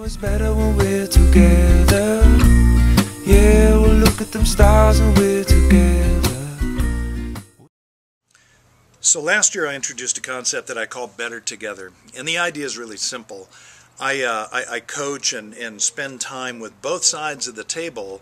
Always better when we're together. Yeah, we'll look at them stars and we're together. So last year I introduced a concept that I call Better Together, and the idea is really simple. I coach and spend time with both sides of the table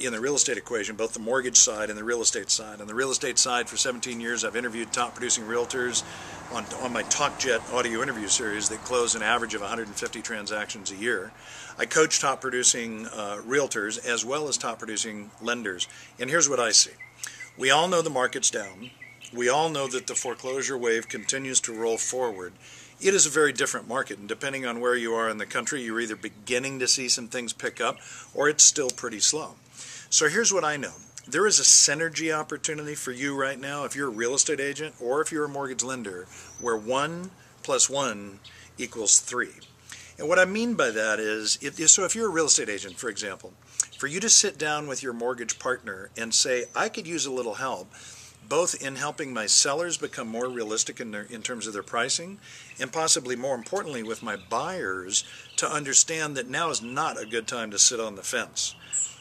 in the real estate equation, both the mortgage side and the real estate side. On the real estate side, for 17 years, I've interviewed top producing realtors on my TalkJet audio interview series that close an average of 150 transactions a year. I coach top producing realtors as well as top producing lenders. And here's what I see. We all know the market's down. We all know that the foreclosure wave continues to roll forward. It is a very different market, and depending on where you are in the country, you're either beginning to see some things pick up or it's still pretty slow. So here's what I know. There is a synergy opportunity for you right now if you're a real estate agent or if you're a mortgage lender where 1 + 1 = 3. And what I mean by that is, so if you're a real estate agent, for example, for you to sit down with your mortgage partner and say, I could use a little help, both in helping my sellers become more realistic in terms of their pricing, and possibly more importantly with my buyers to understand that now is not a good time to sit on the fence.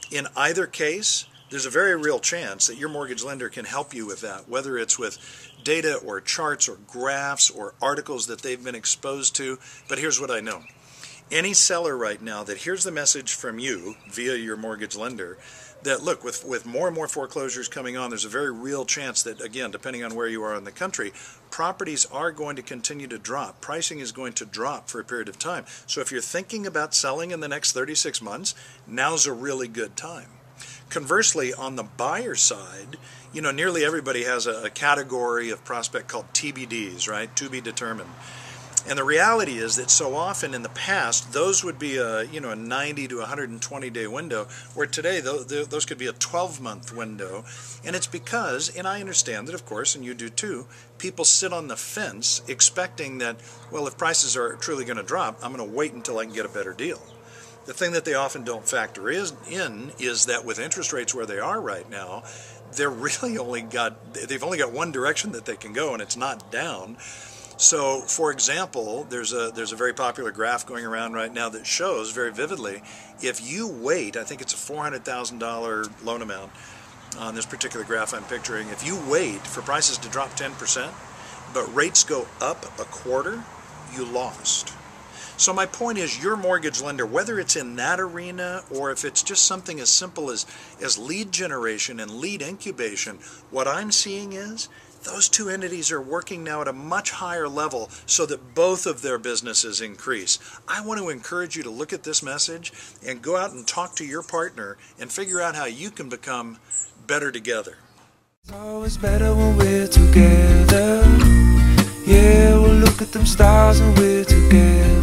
In either case, there's a very real chance that your mortgage lender can help you with that, whether it's with data or charts or graphs or articles that they've been exposed to. But here's what I know. Any seller right now that hears the message from you via your mortgage lender that, look, with more and more foreclosures coming on, there's a very real chance that, again, depending on where you are in the country, properties are going to continue to drop. Pricing is going to drop for a period of time. So if you're thinking about selling in the next 36 months, now's a really good time. Conversely, on the buyer side, nearly everybody has a category of prospect called TBDs, right? To be determined. And the reality is that so often in the past, those would be a 90 to 120 day window, where today those could be a 12-month window. And it's because, and I understand that, of course, and you do too, people sit on the fence expecting that, well, if prices are truly going to drop, I'm going to wait until I can get a better deal. The thing that they often don't factor in is that with interest rates where they are right now, they've only got one direction that they can go, and it's not down. So, for example, there's a very popular graph going around right now that shows very vividly, if you wait, I think it's a $400,000 loan amount on this particular graph I'm picturing, if you wait for prices to drop 10%, but rates go up a quarter, you lost. So my point is, your mortgage lender, whether it's in that arena or if it's just something as simple as lead generation and lead incubation, what I'm seeing is those two entities are working now at a much higher level so that both of their businesses increase. I want to encourage you to look at this message and go out and talk to your partner and figure out how you can become better together. It's always better when we're together. Yeah, we'll look at them stars and we're together.